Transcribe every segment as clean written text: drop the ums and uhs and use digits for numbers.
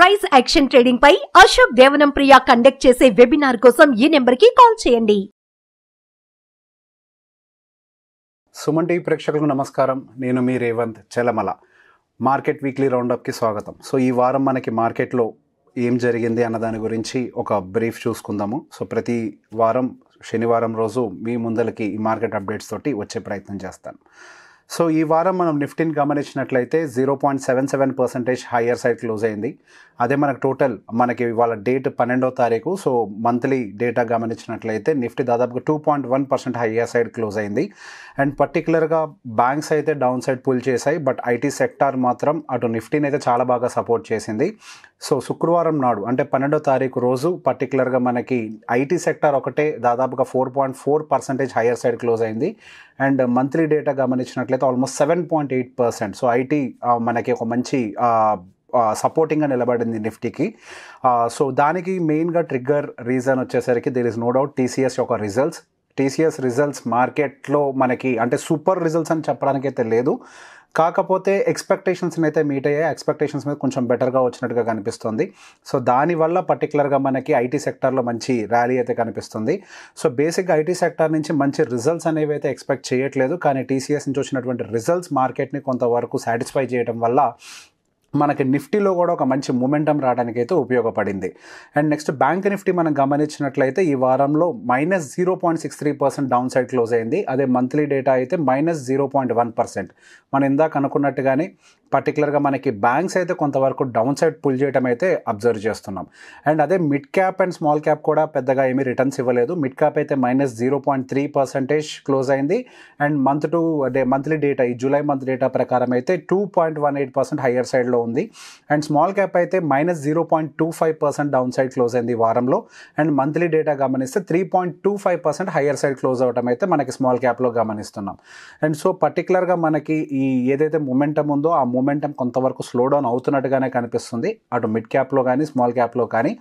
Price action trading పై అశోక్ దేవనం ప్రియ conduct చేసే webinar కోసం ఈ నెంబర్ కి కాల్ చేయండి. సుమన్ టీవీ ప్రేక్షకులకు నమస్కారం. నేను మీ రేవంత్ చెలమల. మార్కెట్ వీక్లీ రౌండప్కి స్వాగతం. సో ఈ వారం మనకి మార్కెట్లో ఏం జరిగింది అన్న దాని గురించి ఒక బ్రీఫ్ చూసుకుందాము. సో ప్రతి వారం శనివారం రోజు మీ ముందలకి ఈ మార్కెట్ అప్డేట్స్ తోటి వచ్చే ప్రయత్నం చేస్తాను. సో ఈ వారం మనం నిఫ్టీని గమనించినట్లయితే 0.77% హయ్యర్ సైడ్ క్లోజ్ అయింది. అదే మనకు టోటల్ మనకి ఇవాళ డేట్ 12వ తారీఖు. సో మంత్లీ డేటా గమనించినట్లయితే నిఫ్టీ దాదాపుగా 2.1% హయ్యర్ సైడ్ క్లోజ్ అయింది. అండ్ పర్టికులర్గా బ్యాంక్స్ అయితే డౌన్ సైడ్ పుల్ చేశాయి, బట్ ఐటీ సెక్టార్ మాత్రం అటు నిఫ్టీని అయితే చాలా బాగా సపోర్ట్ చేసింది. సో శుక్రవారం నాడు అంటే 12వ తారీఖు రోజు పర్టికులర్గా మనకి ఐటీ సెక్టార్ ఒకటే దాదాపుగా 4.4% హయ్యర్ సైడ్ క్లోజ్ అయింది. అండ్ మంత్లీ డేటా గమనించినట్లయితే ఆల్మోస్ట్ 7.8%. సో ఐటీ మనకి ఒక మంచి సపోర్టింగ్గా నిలబడింది నిఫ్టీకి. సో దానికి మెయిన్గా ట్రిగ్గర్ రీజన్ వచ్చేసరికి there is no doubt TCS యొక్క రిజల్ట్స్. టీసీఎస్ రిజల్ట్స్ మార్కెట్లో మనకి అంటే సూపర్ రిజల్ట్స్ అని చెప్పడానికైతే లేదు, కాకపోతే ఎక్స్పెక్టేషన్స్ని అయితే మీట్ అయ్యాయి. ఎక్స్పెక్టేషన్స్ మీద కొంచెం బెటర్గా వచ్చినట్టుగా కనిపిస్తుంది. సో దానివల్ల పర్టికులర్గా మనకి ఐటీ సెక్టార్లో మంచి ర్యాలీ అయితే కనిపిస్తుంది. సో బేసిక్గా ఐటీ సెక్టార్ నుంచి మంచి రిజల్ట్స్ అనేవి అయితే ఎక్స్పెక్ట్ చేయట్లేదు, కానీ టీసీఎస్ నుంచి వచ్చినటువంటి రిజల్ట్స్ మార్కెట్ని కొంతవరకు సాటిస్ఫై చేయడం వల్ల మనకి నిఫ్టీలో కూడా ఒక మంచి మూమెంటం రావడానికి అయితే ఉపయోగపడింది. అండ్ నెక్స్ట్ బ్యాంక్ నిఫ్టీ మనం గమనించినట్లయితే ఈ వారంలో -0.63% డౌన్ సైడ్ క్లోజ్ అయింది. అదే మంత్లీ డేటా అయితే -0.1%. మనం ఇందాక అనుకున్నట్టుగానే పర్టికులర్గా మనకి బ్యాంక్స్ అయితే కొంతవరకు డౌన్ సైడ్ పుల్ చేయడం అయితే అబ్జర్వ్ చేస్తున్నాం. అండ్ అదే mid cap and small cap కూడా పెద్దగా ఏమీ రిటర్న్స్ ఇవ్వలేదు. మిడ్ క్యాప్ అయితే -0.3% క్లోజ్ అయింది. అండ్ మంత్లీ డేటా ఈ జూలై మంత్ డేటా ప్రకారం అయితే 2.18% హయ్యర్ సైడ్లో ఉంది. అండ్ స్మాల్ క్యాప్ అయితే -0.25% డౌన్ సైడ్ క్లోజ్ అయింది ఈ వారంలో. అండ్ మంత్లీ డేటా గమనిస్తే 3.25% హయ్యర్ సైడ్ క్లోజ్ అవడం అయితే మనకి స్మాల్ క్యాప్లో గమనిస్తున్నాం. అండ్ సో పర్టికులర్గా మనకి ఈ ఏదైతే మొమెంటం ఉందో ఆ మొమెంటం కొంతవరకు స్లో డౌన్ అవుతున్నట్టుగానే కనిపిస్తుంది, అటు మిడ్ క్యాప్లో కానీ స్మాల్ క్యాప్లో కానీ.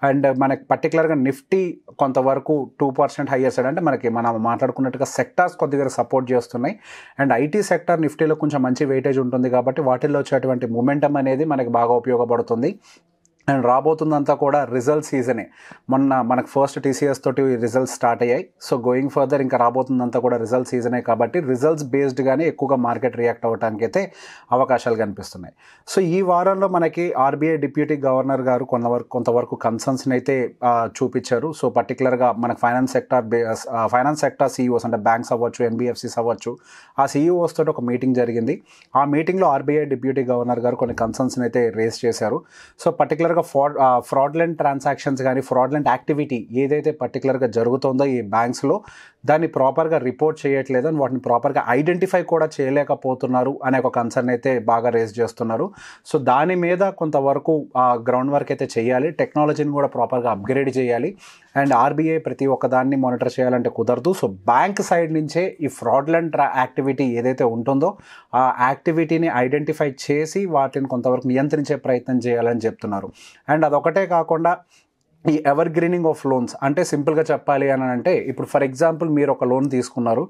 అండ్ మనకి పర్టికులర్గా నిఫ్టీ కొంతవరకు 2% హయ్యర్ సైడ్ అంటే మనం మాట్లాడుకున్నట్టుగా సెక్టార్స్ కొద్దిగా సపోర్ట్ చేస్తున్నాయి. అండ్ ఐటీ సెక్టార్ నిఫ్టీలో కొంచెం మంచి వెయిటేజ్ ఉంటుంది కాబట్టి వాటిల్లో వచ్చేటువంటి మూమెంటం అనేది మనకి బాగా ఉపయోగపడుతుంది. అండ్ రాబోతుందంతా కూడా రిజల్ట్ సీజనే. మొన్న మనకు ఫస్ట్ టీసీఎస్ తోటి రిజల్ట్స్ స్టార్ట్ అయ్యాయి. సో గోయింగ్ ఫర్దర్ ఇంకా రాబోతుందంతా కూడా రిజల్ట్ సీజనే కాబట్టి రిజల్ట్స్ బేస్డ్గానే ఎక్కువగా మార్కెట్ రియాక్ట్ అవ్వడానికి అయితే అవకాశాలు కనిపిస్తున్నాయి. సో ఈ వారంలో మనకి ఆర్బీఐ డిప్యూటీ గవర్నర్ గారు కొంతవరకు కన్సర్న్స్ని అయితే చూపించారు. సో పర్టికులర్గా మనకు ఫైనాన్స్ సెక్టార్ సీఈఓస్ అంటే బ్యాంక్స్ అవ్వచ్చు, ఎన్బిఎఫ్సిస్ అవ్వచ్చు, ఆ సీఈఓస్ తోటి ఒక మీటింగ్ జరిగింది. ఆ మీటింగ్లో ఆర్బీఐ డిప్యూటీ గవర్నర్ గారు కొన్ని కన్సర్న్స్ని అయితే రేస్ చేశారు. సో పర్టికులర్గా ఫ్రాడ్లెంట్ ట్రాన్సాక్షన్స్ కానీ ఫ్రాడ్లెంట్ యాక్టివిటీ ఏదైతే పర్టికులర్గా జరుగుతుందో ఈ బ్యాంక్స్లో దాన్ని ప్రాపర్గా రిపోర్ట్ చేయట్లేదు అని వాటిని ప్రాపర్గా ఐడెంటిఫై కూడా చేయలేకపోతున్నారు అనే ఒక కన్సర్న్ అయితే బాగా రేస్ చేస్తున్నారు. సో దాని మీద కొంతవరకు గ్రౌండ్ వర్క్ అయితే చేయాలి, టెక్నాలజీని కూడా ప్రాపర్గా అప్గ్రేడ్ చేయాలి. అండ్ ఆర్బీఐ ప్రతి ఒక్కదాన్ని మానిటర్ చేయాలంటే కుదరదు. సో బ్యాంక్ సైడ్ నుంచే ఈ ఫ్రాడ్లెంట్ యాక్టివిటీ ఏదైతే ఉంటుందో ఆ యాక్టివిటీని ఐడెంటిఫై చేసి వాటిని కొంతవరకు నియంత్రించే ప్రయత్నం చేయాలని చెప్తున్నారు. అండ్ అదొకటే కాకుండా ఈ ఎవర్ గ్రీనింగ్ ఆఫ్ లోన్స్ అంటే సింపుల్గా చెప్పాలి అని అంటే ఇప్పుడు ఫర్ ఎగ్జాంపుల్ మీరు ఒక లోన్ తీసుకున్నారు,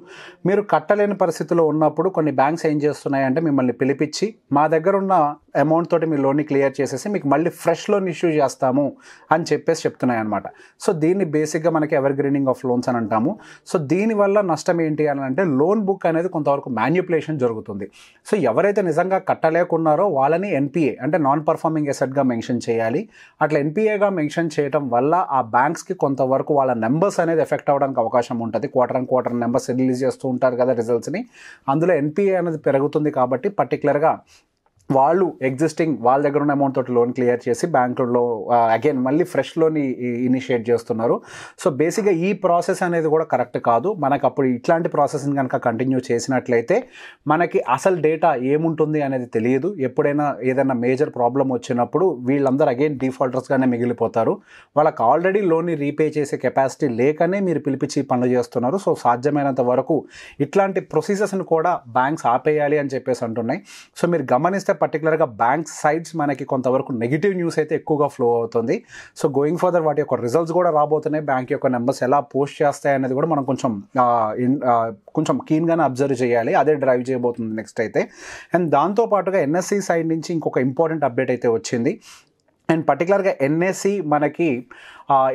మీరు కట్టలేని పరిస్థితిలో ఉన్నప్పుడు కొన్ని బ్యాంక్స్ ఏం చేస్తున్నాయంటే మిమ్మల్ని పిలిపించి మా దగ్గర ఉన్న అమౌంట్ తోటి మీ లోన్ని క్లియర్ చేసేసి మీకు మళ్ళీ ఫ్రెష్ లోన్ ఇష్యూ చేస్తాము అని చెప్తున్నాయి అనమాట. సో దీన్ని బేసిక్గా మనకి ఎవర్ గ్రీనింగ్ ఆఫ్ లోన్స్ అని అంటాము. సో దీనివల్ల నష్టం ఏంటి అని అంటే లోన్ బుక్ అనేది కొంతవరకు మ్యాన్యుపులేషన్ జరుగుతుంది. సో ఎవరైతే నిజంగా కట్టలేకున్నారో వాళ్ళని ఎన్పిఏ అంటే నాన్ పర్ఫార్మింగ్ అసెట్గా మెన్షన్ చేయాలి. అట్లా ఎన్పిఏగా మెన్షన్ చేయడం వల్ల ఆ బ్యాంక్స్కి కొంతవరకు వాళ్ళ నెంబర్స్ అనేది ఎఫెక్ట్ అవ్వడానికి అవకాశం ఉంటుంది. క్వార్టర్ నెంబర్స్ రిలీజ్ చేస్తూ ఉంటారు కదా రిజల్ట్స్ని, అందులో ఎన్పిఏ అనేది పెరుగుతుంది. కాబట్టి పర్టికులర్గా వాళ్ళు వాళ్ళ దగ్గర ఉన్న అమౌంట్ తోటి లోన్ క్లియర్ చేసి బ్యాంకులో అగైన్ మళ్ళీ ఫ్రెష్ లోన్ ఇనిషియేట్ చేస్తున్నారు. సో బేసిక్గా ఈ ప్రాసెస్ అనేది కూడా కరెక్ట్ కాదు. మనకు అప్పుడు ఇట్లాంటి ప్రాసెస్ని కనుక కంటిన్యూ చేసినట్లయితే మనకి అసలు డేటా ఏముంటుంది అనేది తెలియదు. ఎప్పుడైనా ఏదైనా మేజర్ ప్రాబ్లం వచ్చినప్పుడు వీళ్ళందరూ అగైన్ డిఫాల్టర్స్గానే మిగిలిపోతారు. వాళ్ళకి ఆల్రెడీ లోన్ని రీపే చేసే కెపాసిటీ లేకనే మీరు పిలిపించి పనులు చేస్తున్నారు. సో సాధ్యమైనంత వరకు ఇట్లాంటి ప్రొసీజర్స్ని కూడా బ్యాంక్స్ ఆపేయాలి అని చెప్పేసి అంటున్నాయి. సో మీరు గమనిస్తే పర్టికులర్గా బ్యాంక్ సైడ్స్ మనకి కొంతవరకు నెగిటివ్ న్యూస్ అయితే ఎక్కువగా ఫ్లో అవుతుంది. సో గోయింగ్ ఫర్దర్ వాటి యొక్క రిజల్ట్స్ కూడా రాబోతున్నాయి. బ్యాంక్ యొక్క నెంబర్స్ ఎలా పోస్ట్ చేస్తాయి అనేది కూడా మనం కొంచెం కీన్గానే అబ్జర్వ్ చేయాలి. అదే డ్రైవ్ చేయబోతుంది నెక్స్ట్ అయితే. అండ్ దాంతోపాటుగా ఎన్ఎస్సి సైడ్ నుంచి ఇంకొక ఇంపార్టెంట్ అప్డేట్ అయితే వచ్చింది. అండ్ పర్టికులర్గా ఎన్ఎస్సి మనకి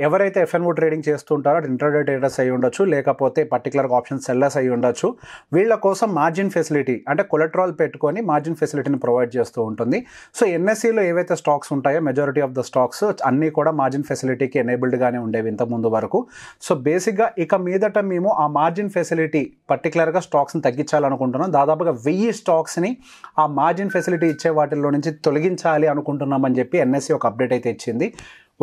ఎవరైతే ఎఫ్ఎన్ఓ ట్రేడింగ్ చేస్తుంటారో అది ఇంట్రాడే ట్రేడర్స్ అయి ఉండొచ్చు, లేకపోతే పర్టికులర్గా ఆప్షన్ సెల్లర్స్ అయి ఉండొచ్చు. వీళ్ళ కోసం మార్జిన్ ఫెసిలిటీ అంటే కొలెట్రాల్ పెట్టుకొని మార్జిన్ ఫెసిలిటీని ప్రొవైడ్ చేస్తూ ఉంటుంది. సో ఎన్ఎస్సిలో ఏవైతే స్టాక్స్ ఉంటాయో మెజారిటీ ఆఫ్ ద స్టాక్స్ అన్నీ కూడా మార్జిన్ ఫెసిలిటీకి ఎనేబుల్డ్గానే ఉండేవి ఇంతకుముందు వరకు. సో బేసిక్గా ఇక మీదట మేము ఆ మార్జిన్ ఫెసిలిటీ పర్టికులర్గా స్టాక్స్ని తగ్గించాలనుకుంటున్నాం. దాదాపుగా 1000 స్టాక్స్ని ఆ మార్జిన్ ఫెసిలిటీ ఇచ్చే వాటిల్లో నుంచి తొలగించాలి అనుకుంటున్నామని చెప్పి ఎన్ఎస్సి ఒక అప్డేట్ అయితే ఇచ్చింది.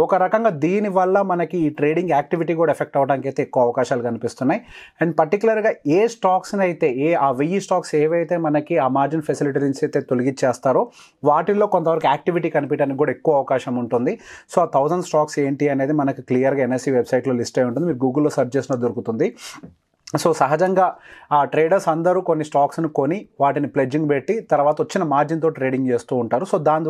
ఒక రకంగా దీనివల్ల మనకి ఈ ట్రేడింగ్ యాక్టివిటీ కూడా ఎఫెక్ట్ అవ్వడానికి అయితే ఎక్కువ అవకాశాలు కనిపిస్తున్నాయి. అండ్ పర్టికులర్గా ఏ స్టాక్స్ని అయితే ఆ 1000 స్టాక్స్ ఏవైతే మనకి ఆ మార్జిన్ ఫెసిలిటీ నుంచి అయితే తొలగించేస్తారో వాటిల్లో కొంతవరకు యాక్టివిటీ కనిపించడానికి కూడా ఎక్కువ అవకాశం ఉంటుంది. సో ఆ 1000 స్టాక్స్ ఏంటి అనేది మనకి క్లియర్గా ఎన్ఎస్సి వెబ్సైట్లో లిస్ట్ అయి ఉంటుంది. మీరు గూగుల్లో సెర్చ్ చేసినా దొరుకుతుంది. సో సహజంగా ఆ ట్రేడర్స్ అందరూ కొన్ని స్టాక్స్ను కొని వాటిని ప్లెడ్జింగ్ పెట్టి తర్వాత వచ్చిన మార్జిన్తో ట్రేడింగ్ చేస్తూ ఉంటారు. సో దాని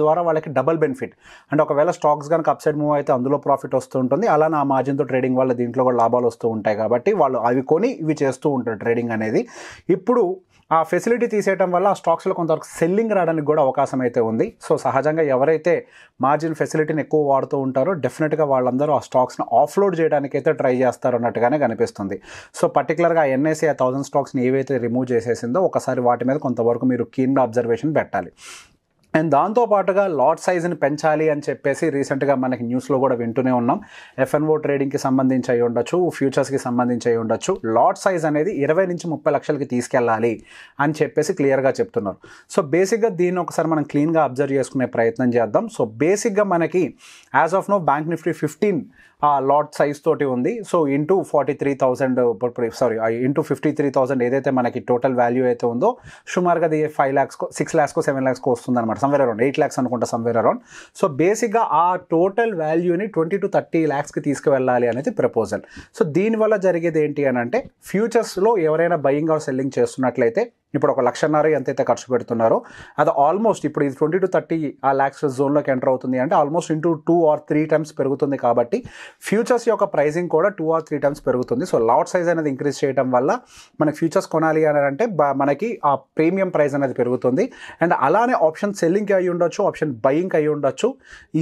ద్వారా వాళ్ళకి డబుల్ బెనిఫిట్. అంటే ఒకవేళ స్టాక్స్ కనుక అప్ సైడ్ మూవ్ అయితే అందులో ప్రాఫిట్ వస్తూ ఉంటుంది, అలానే ఆ మార్జిన్తో ట్రేడింగ్ వల్ల దీంట్లో కూడా లాభాలు వస్తూ ఉంటాయి. కాబట్టి వాళ్ళు అవి కొని ఇవి చేస్తూ ఉంటారు ట్రేడింగ్ అనేది. ఇప్పుడు ఆ ఫెసిలిటీ తీసేయడం వల్ల ఆ స్టాక్స్లో కొంతవరకు సెల్లింగ్ రావడానికి కూడా అవకాశం అయితే ఉంది. సో సహజంగా ఎవరైతే మార్జిన్ ఫెసిలిటీని ఎక్కువ వాడుతూ ఉంటారో డెఫినెట్గా వాళ్ళందరూ ఆ స్టాక్స్ని ఆఫ్లోడ్ చేయడానికి అయితే ట్రై చేస్తారు అన్నట్టుగానే కనిపిస్తుంది. సో పర్టికులర్గా ఎన్ఎస్సి ఆ 1000 స్టాక్స్ని ఏవైతే రిమూవ్ చేసేసిందో ఒకసారి వాటి మీద కొంతవరకు మీరు కీన్గా అబ్జర్వేషన్ పెట్టాలి. అండ్ దాంతోపాటుగా లాట్ సైజ్ని పెంచాలి అని చెప్పేసి రీసెంట్గా మనకి న్యూస్లో కూడా వింటూనే ఉన్నాం. ఎఫ్ఎన్ఓ ట్రేడింగ్కి సంబంధించి అయి ఉండొచ్చు, ఫ్యూచర్స్కి సంబంధించి అయి ఉండొచ్చు. లాట్ సైజ్ అనేది 20 నుంచి 30 లక్షలకి తీసుకెళ్ళాలి అని చెప్పేసి క్లియర్గా చెప్తున్నారు. సో బేసిక్గా దీన్ని ఒకసారి మనం క్లీన్గా అబ్జర్వ్ చేసుకునే ప్రయత్నం చేద్దాం. సో బేసిక్గా మనకి as of now bank Nifty 15 lot size తోటి ఉంది. సో ఇంటూ 53,000 ఏదైతే మనకి టోటల్ వాల్యూ అయితే ఉందో సుమారుగా అది 5 lakhs 6 lakhs 7 lakhs వస్తుంది అనమాట. సమ్వేర్ అరౌండ్ 8 lakhs అనుకుంటా, సమ్వేర్ అరౌండ్. సో బేసిక్గా ఆ టోటల్ వాల్యూని 20 to 30 lakhsకి తీసుకువెళ్ళాలి అనేది ప్రపోజల్. సో దీనివల్ల జరిగేది ఏంటి అని అంటే ఫ్యూచర్స్లో ఎవరైనా బయింగ్ ఆర్ సెల్లింగ్ చేస్తున్నట్లయితే ఇప్పుడు 1,50,000 ఎంతైతే ఖర్చు పెడుతున్నారో అది ఆల్మోస్ట్ ఇప్పుడు ఇది 20 to 30 lakhs జోన్లోకి ఎంటర్ అవుతుంది అంటే ఆల్మోస్ట్ ఇంటూ 2 or 3 times పెరుగుతుంది. కాబట్టి ఫ్యూచర్స్ యొక్క ప్రైసింగ్ కూడా 2 or 3 times పెరుగుతుంది. సో లాట్ సైజ్ అనేది ఇంక్రీజ్ చేయడం వల్ల మనకి ఫ్యూచర్స్ కొనాలి అని అంటే మనకి ఆ ప్రీమియం ప్రైస్ అనేది పెరుగుతుంది. అండ్ అలానే ఆప్షన్ సెల్లింగ్కి అయి ఉండొచ్చు, ఆప్షన్ బయింగ్కి అయి ఉండొచ్చు.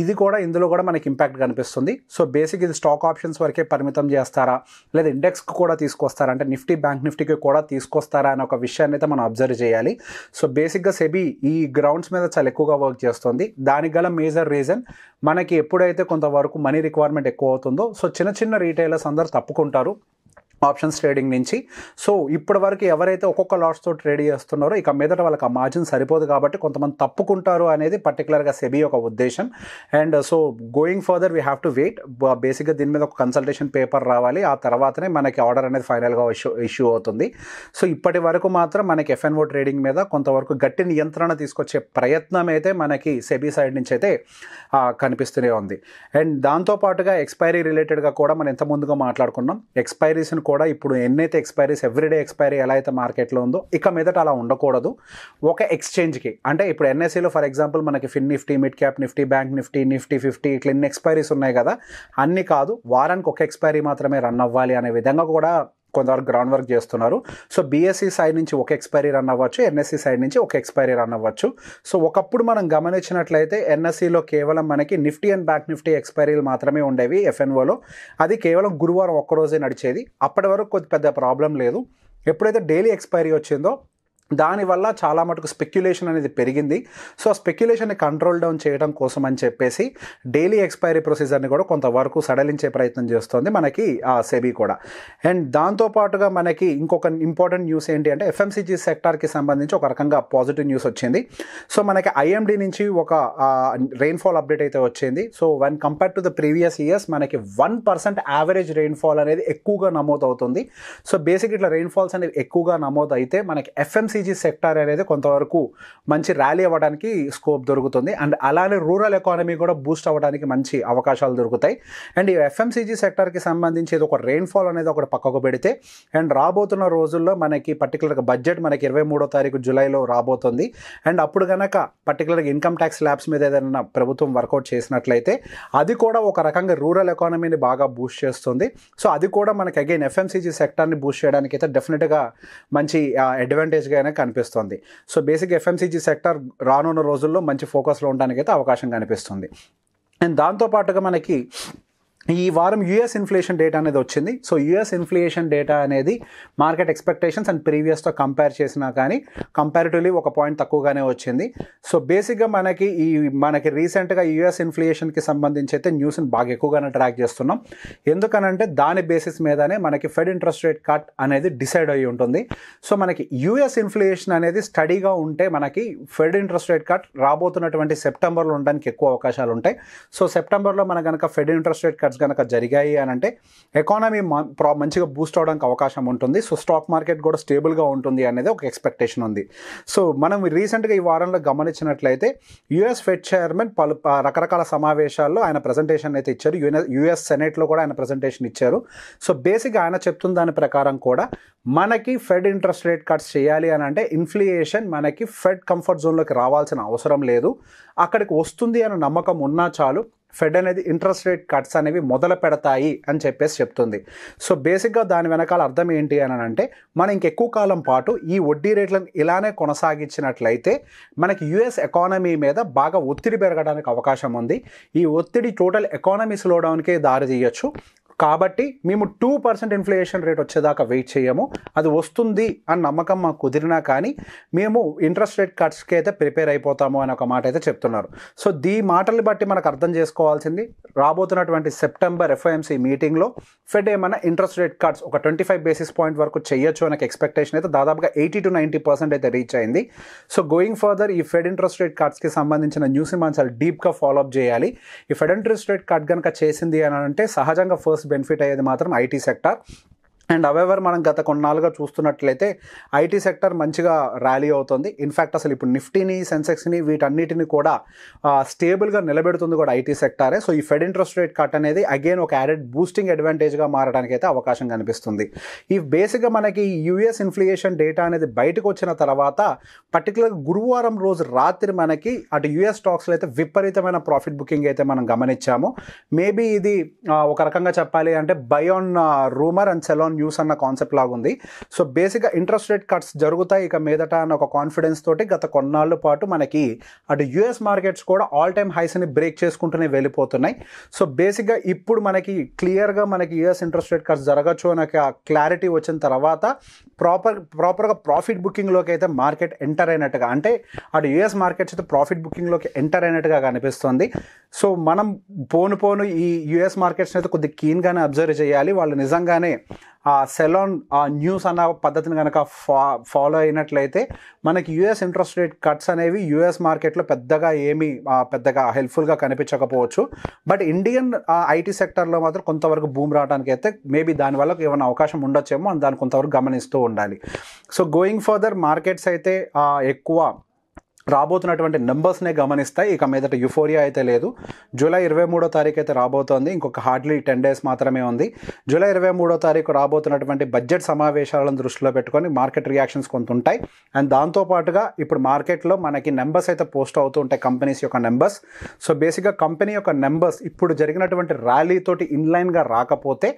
ఇది కూడా ఇందులో కూడా మనకి ఇంపాక్ట్ కనిపిస్తుంది. సో బేసిక్ ఇది స్టాక్ ఆప్షన్స్ వరకే పరిమితం చేస్తారా లేదా ఇండెక్స్కి కూడా తీసుకొస్తారా అంటే నిఫ్టీ బ్యాంక్ నిఫ్టీకి కూడా తీసుకొస్తారా అనే ఒక విషయాన్ని అయితే మనం అబ్జర్వ్ చేయాలి. సో బేసిక్గా సెబీ ఈ గ్రౌండ్స్ మీద చాలా ఎక్కువగా వర్క్ చేస్తుంది. దానికి గల మేజర్ రీజన్ మనకి ఎప్పుడైతే కొంతవరకు మనీ రిక్వైర్మెంట్ ఎక్కువ అవుతుందో సో చిన్న చిన్న రీటైలర్స్ అందరూ తప్పుకుంటారు ఆప్షన్స్ ట్రేడింగ్ నుంచి. సో ఇప్పటి వరకు ఎవరైతే ఒక్కొక్క లాట్స్తో ట్రేడ్ చేస్తున్నారో ఇక మీదట వాళ్ళకి ఆ మార్జిన్ సరిపోదు కాబట్టి కొంతమంది తప్పుకుంటారు అనేది పర్టికులర్గా సెబీ ఒక ఉద్దేశం. And so going further we have to wait. బేసిక్గా దీని మీద ఒక కన్సల్టేషన్ పేపర్ రావాలి, ఆ తర్వాతనే మనకి ఆర్డర్ అనేది ఫైనల్గా ఇష్యూ అవుతుంది. సో ఇప్పటి వరకు మాత్రం మనకి ఎఫ్ఎన్ఓ ట్రేడింగ్ మీద కొంతవరకు గట్టి నియంత్రణ తీసుకొచ్చే ప్రయత్నం అయితే మనకి సెబీ సైడ్ నుంచి అయితే కనిపిస్తూనే ఉంది. అండ్ దాంతోపాటుగా ఎక్స్పైరీ రిలేటెడ్గా కూడా మనం ఎంత ముందుగా మాట్లాడుకున్నాం. ఎక్స్పైరీస్ని కూడా ఇప్పుడు ఎన్నైతే ఎక్స్పైరీస్ ఎవ్రీడే ఎక్స్పైరీ ఎలా అయితే మార్కెట్లో ఉందో ఇక మీదట అలా ఉండకూడదు. ఒక ఎక్స్చేంజ్కి అంటే ఇప్పుడు ఎన్ఎస్సిలో ఫర్ ఎగ్జాంపుల్ మనకి fin Nifty, mid cap Nifty, bank Nifty, Nifty 50 ఇట్లా ఎన్ని ఎక్స్పైరీస్ ఉన్నాయి కదా, అన్ని కాదు వారానికి ఒక ఎక్స్పైరీ మాత్రమే రన్ అవ్వాలి అనే విధంగా కూడా కొంతవరకు గ్రౌండ్ వర్క్ చేస్తున్నారు. సో బీఎస్సీ సైడ్ నుంచి ఒక ఎక్స్పైరీ రన్ అవ్వచ్చు, ఎన్ఎస్సీ సైడ్ నుంచి ఒక ఎక్స్పైరీ రన్ అవ్వచ్చు. సో ఒకప్పుడు మనం గమనించినట్లయితే ఎన్ఎస్సీలో కేవలం మనకి నిఫ్టీ అండ్ బ్యాంక్ నిఫ్టీ ఎక్స్పైరీలు మాత్రమే ఉండేవి. ఎఫ్ఎన్ఓలో అది కేవలం గురువారం ఒక్కరోజే నడిచేది. అప్పటి వరకు కొద్ది పెద్ద ప్రాబ్లం లేదు. ఎప్పుడైతే డైలీ ఎక్స్పైరీ వచ్చిందో దానివల్ల చాలా మటుకు స్పెక్యులేషన్ అనేది పెరిగింది. సో ఆ స్పెక్యులేషన్ని కంట్రోల్ డౌన్ చేయడం కోసం అని చెప్పేసి డైలీ ఎక్స్పైరీ ప్రొసీజర్ని కూడా కొంతవరకు సడలించే ప్రయత్నం చేస్తుంది మనకి సెబీ కూడా. అండ్ దాంతోపాటుగా మనకి ఇంకొక ఇంపార్టెంట్ న్యూస్ ఏంటి అంటే ఎఫ్ఎంసీజీ సెక్టార్కి సంబంధించి ఒక రకంగా పాజిటివ్ న్యూస్ వచ్చింది. సో మనకి ఐఎండీ నుంచి ఒక రెయిన్ఫాల్ అప్డేట్ అయితే వచ్చింది. So when compare to the previous years మనకి 1% యావరేజ్ రెయిన్ఫాల్ అనేది ఎక్కువగా నమోదవుతుంది. సో బేసిక్ ఇట్లా రెయిన్ఫాల్స్ అనేవి ఎక్కువగా నమోదు అయితే మనకి ఎఫ్ఎంసీజీ సెక్టార్ అనేది కొంతవరకు మంచి ర్యాలీ అవ్వడానికి స్కోప్ దొరుకుతుంది. అండ్ అలానే రూరల్ ఎకానమీ కూడా బూస్ట్ అవ్వడానికి మంచి అవకాశాలు దొరుకుతాయి. అండ్ ఈ ఎఫ్ఎంసీజీ సెక్టార్కి సంబంధించి ఒక రెయిన్ఫాల్ అనేది ఒకటి పక్కకు పెడితే అండ్ రాబోతున్న రోజుల్లో మనకి పర్టికులర్గా బడ్జెట్ మనకి 23వ తారీఖు జూలైలో రాబోతుంది. అండ్ అప్పుడు కనుక పర్టికులర్గా ఇన్కమ్ ట్యాక్స్ ల్యాబ్స్ మీద ఏదైనా ప్రభుత్వం వర్కౌట్ చేసినట్లయితే అది కూడా ఒక రకంగా రూరల్ ఎకానమీని బాగా బూస్ట్ చేస్తుంది. సో అది కూడా మనకి అగైన్ ఎఫ్ఎంసీజీ సెక్టార్ని బూస్ట్ చేయడానికి అయితే డెఫినెట్గా మంచి అడ్వాంటేజ్గా అనేది కనిపిస్తుంది. సో బేసిక్ ఎఫ్ఎంసీజీ సెక్టర్ రానున్న రోజుల్లో మంచి ఫోకస్లో ఉండడానికి అయితే అవకాశం కనిపిస్తుంది. అండ్ దాంతోపాటుగా మనకి ఈ వారం యూఎస్ ఇన్ఫ్లేషన్ డేటా అనేది వచ్చింది. సో యూఎస్ ఇన్ఫ్లేషన్ డేటా అనేది మార్కెట్ ఎక్స్పెక్టేషన్స్ అండ్ ప్రీవియస్తో కంపేర్ చేసినా కానీ కంపారిటివ్లీ ఒక పాయింట్ తక్కువగానే వచ్చింది. సో బేసిక్గా మనకి రీసెంట్గా యూఎస్ ఇన్ఫ్లేషన్కి సంబంధించి అయితే న్యూస్ని బాగా ఎక్కువగానే ట్రాక్ చేస్తున్నాం. ఎందుకనంటే దాని బేసిస్ మీదనే మనకి ఫెడ్ ఇంట్రెస్ట్ రేట్ కట్ అనేది డిసైడ్ అయ్యి ఉంటుంది. సో మనకి యూఎస్ ఇన్ఫ్లేషన్ అనేది స్టడీగా ఉంటే మనకి ఫెడ్ ఇంట్రెస్ట్ రేట్ కట్ రాబోతున్నటువంటి సెప్టెంబర్లో ఉండడానికి ఎక్కువ అవకాశాలు ఉంటాయి. సో సెప్టెంబర్లో మన కనుక ఫెడ్ ఇంట్రెస్ట్ రేట్ కట్స్ కనుక జరిగాయి అని అంటే ఎకానమీ మంచిగా బూస్ట్ అవడానికి అవకాశం ఉంటుంది. సో స్టాక్ మార్కెట్ కూడా స్టేబుల్గా ఉంటుంది అనేది ఒక ఎక్స్పెక్టేషన్ ఉంది. సో మనం రీసెంట్గా ఈ వారంలో గమనించినట్లయితే యూఎస్ ఫెడ్ చైర్మన్ రకరకాల సమావేశాల్లో ఆయన ప్రజెంటేషన్ అయితే ఇచ్చారు. యూఎస్ సెనేట్లో కూడా ఆయన ప్రజెంటేషన్ ఇచ్చారు. సో బేసిక్గా ఆయన చెప్తున్న దాని ప్రకారం కూడా మనకి ఫెడ్ ఇంట్రెస్ట్ రేట్ కట్స్ చేయాలి అని అంటే ఇన్ఫ్లేషన్ మనకి ఫెడ్ కంఫర్ట్ జోన్లోకి రావాల్సిన అవసరం లేదు. అక్కడికి వస్తుంది అనే నమ్మకం ఉన్నా చాలు ఫెడ్ అనేది ఇంట్రెస్ట్ రేట్ కట్స్ అనేవి మొదలు పెడతాయి అని చెప్తుంది. సో బేసిక్గా దాని వెనకాల అర్థం ఏంటి అని అంటే మనం ఇంకెక్కువ కాలం పాటు ఈ వడ్డీ రేట్లను ఇలానే కొనసాగించినట్లయితే మనకి యూఎస్ ఎకానమీ మీద బాగా ఒత్తిడి పెరగడానికి అవకాశం ఉంది. ఈ ఒత్తిడి టోటల్ ఎకానమీ స్లో డౌన్కే దారి తీయచ్చు. కాబట్టి మేము 2% ఇన్ఫ్లేషన్ రేట్ వచ్చేదాకా వెయిట్ చేయము. అది వస్తుంది అని నమ్మకం మాకు కుదిరినా కానీ మేము ఇంట్రెస్ట్ రేట్ కట్స్కి అయితే ప్రిపేర్ అయిపోతాము అని ఒక మాట అయితే చెప్తున్నారు. సో ఈ మాటల్ని బట్టి మనకు అర్థం చేసుకోవాల్సింది రాబోతున్నటువంటి సెప్టెంబర్ ఎఫ్ఓఎంసీ మీటింగ్లో ఫెడ్ ఏమైనా ఇంట్రెస్ట్ రేట్ కట్స్ ఒక 25 బేసిస్ పాయింట్ వరకు చేయొచ్చు అనే ఎక్స్పెక్టేషన్ అయితే దాదాపుగా 80 to 90% అయితే రీచ్ అయింది. సో గోయింగ్ ఫర్దర్ ఈ ఫెడ్ ఇంట్రెస్ట్ రేట్ కట్స్కి సంబంధించిన న్యూస్ని మనం చాలా డీప్గా ఫాలోఅప్ చేయాలి. ఈ ఫెడ్ ఇంట్రెస్ట్ రేట్ కట్ కనుక చేసింది అని అంటే సహజంగా ఫస్ట్ బెనిఫిట్ అయ్యేది మాత్రం ఐటీ సెక్టర్. అండ్ అవెవర్ మనం గత కొన్నాళ్ళుగా చూస్తున్నట్లయితే ఐటీ సెక్టర్ మంచిగా ర్యాలీ అవుతుంది. ఇన్ఫ్యాక్ట్ అసలు ఇప్పుడు నిఫ్టీని సెన్సెక్స్ని వీటన్నిటిని కూడా స్టేబుల్గా నిలబెడుతుంది కూడా ఐటీ సెక్టారే. సో ఈ ఫెడ్ ఇంట్రెస్ట్ రేట్ కట్ అనేది అగైన్ ఒక యాడెడ్ బూస్టింగ్ అడ్వాంటేజ్గా మారడానికి అయితే అవకాశం కనిపిస్తుంది. ఈ బేసిక్గా మనకి యూఎస్ ఇన్ఫ్లేషన్ డేటా అనేది బయటకు వచ్చిన తర్వాత పర్టికులర్గా గురువారం రోజు రాత్రి మనకి అటు యూఎస్ స్టాక్స్లో అయితే విపరీతమైన ప్రాఫిట్ బుకింగ్ అయితే మనం గమనించాము. మేబీ ఇది ఒక రకంగా చెప్పాలి అంటే by on rumour and cell on news అన్న కాన్సెప్ట్ లాగా ఉంది. సో బేసిక్గా ఇంట్రెస్ట్ రేట్ కట్స్ జరుగుతాయి ఇక మీదట అన్న ఒక కాన్ఫిడెన్స్ తోటి గత కొన్నాళ్ళ పాటు మనకి అటు యూఎస్ మార్కెట్స్ కూడా ఆల్ టైమ్ హైస్ని బ్రేక్ చేసుకుంటూనే వెళ్ళిపోతున్నాయి. సో బేసిక్గా ఇప్పుడు మనకి క్లియర్గా మనకి యూఎస్ ఇంట్రెస్ట్ రేట్ కట్స్ జరగచ్చు అనే క్లారిటీ వచ్చిన తర్వాత ప్రాపర్గా ప్రాఫిట్ బుకింగ్లోకి అయితే మార్కెట్ ఎంటర్ అయినట్టుగా అంటే అటు యూఎస్ మార్కెట్స్ అయితే ప్రాఫిట్ బుకింగ్లోకి ఎంటర్ అయినట్టుగా కనిపిస్తుంది. సో మనం పోను ఈ యూఎస్ మార్కెట్స్ని అయితే కొద్దిగా కీన్గానే అబ్జర్వ్ చేయాలి. వాళ్ళు నిజంగానే సెలాన్ న్యూస్ అన్న పద్ధతిని కనుక ఫాలో అయినట్లయితే మనకి యూఎస్ ఇంట్రెస్ట్ రేట్ కట్స్ అనేవి యూఎస్ మార్కెట్లో పెద్దగా హెల్ప్ఫుల్గా కనిపించకపోవచ్చు. బట్ ఇండియన్ ఐటీ సెక్టర్లో మాత్రం కొంతవరకు బూమ్ రావడానికి అయితే మేబీ దానివల్ల ఏమైనా అవకాశం ఉండొచ్చేమో అని దాన్ని కొంతవరకు గమనిస్తూ ఉండాలి. సో గోయింగ్ ఫర్దర్ మార్కెట్స్ అయితే ఎక్కువ రాబోతున్నటువంటి నెంబర్స్నే గమనిస్తాయి. ఇక మీదట యుఫోరియా అయితే లేదు. జూలై 23వ తారీఖు అయితే రాబోతోంది. ఇంకొక హార్డ్లీ 10 days మాత్రమే ఉంది. జూలై 23వ తారీఖు రాబోతున్నటువంటి బడ్జెట్ సమావేశాలను దృష్టిలో పెట్టుకొని మార్కెట్ రియాక్షన్స్ కొంత ఉంటాయి. అండ్ దాంతోపాటుగా ఇప్పుడు మార్కెట్లో మనకి నెంబర్స్ అయితే పోస్ట్ అవుతూ ఉంటాయి, కంపెనీస్ యొక్క నెంబర్స్. సో బేసిక్గా కంపెనీ యొక్క నెంబర్స్ ఇప్పుడు జరిగినటువంటి ర్యాలీ తోటి ఇన్లైన్గా రాకపోతే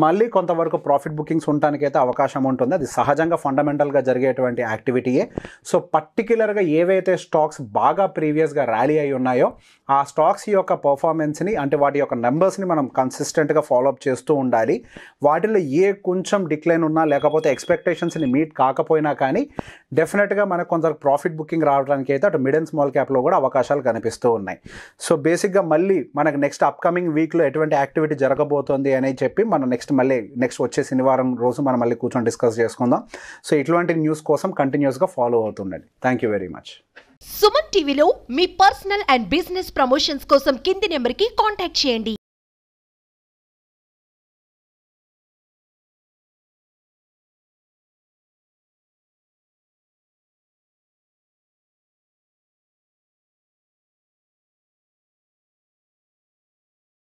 మళ్ళీ కొంతవరకు ప్రాఫిట్ బుకింగ్స్ ఉండడానికి అయితే అవకాశం ఉంటుంది. అది సహజంగా ఫండమెంటల్గా జరిగేటువంటి యాక్టివిటీయే. సో పర్టికులర్గా ఏవైతే స్టాక్స్ బాగా ప్రీవియస్గా ర్యాలీ అయి ఉన్నాయో ఆ స్టాక్స్ యొక్క పర్ఫార్మెన్స్ని అంటే వాటి యొక్క నెంబర్స్ని మనం కన్సిస్టెంట్గా ఫాలోఅప్ చేస్తూ ఉండాలి. వాటిలో కొంచెం డిక్లైన్ ఉన్నా లేకపోతే ఎక్స్పెక్టేషన్స్ని మీట్ కాకపోయినా కానీ డెఫినెట్గా మనకు కొంత ప్రాఫిట్ బుకింగ్ రావడానికి అయితే అటు మిడ్ అండ్ స్మాల్ క్యాప్లో కూడా అవకాశాలు కనిపిస్తూ ఉన్నాయి. సో బేసిక్గా మళ్ళీ మనకు నెక్స్ట్ అప్కమింగ్ వీక్లో ఎటువంటి యాక్టివిటీ జరగబోతోంది అని చెప్పి మనం నెక్స్ట్ వచ్చే శనివారం రోజు మనం మళ్ళీ కూర్చొని డిస్కస్ చేసుకుందాం. సో ఇట్లాంటి న్యూస్ కోసం కంటిన్యూస్గా ఫాలో అవుతుండండి. Thank you very much. Suman టీవీలో మీ పర్సనల్ అండ్ బిజినెస్ ప్రమోషన్స్ కోసం కింది నెంబర్కి కాంటాక్ట్ చేయండి.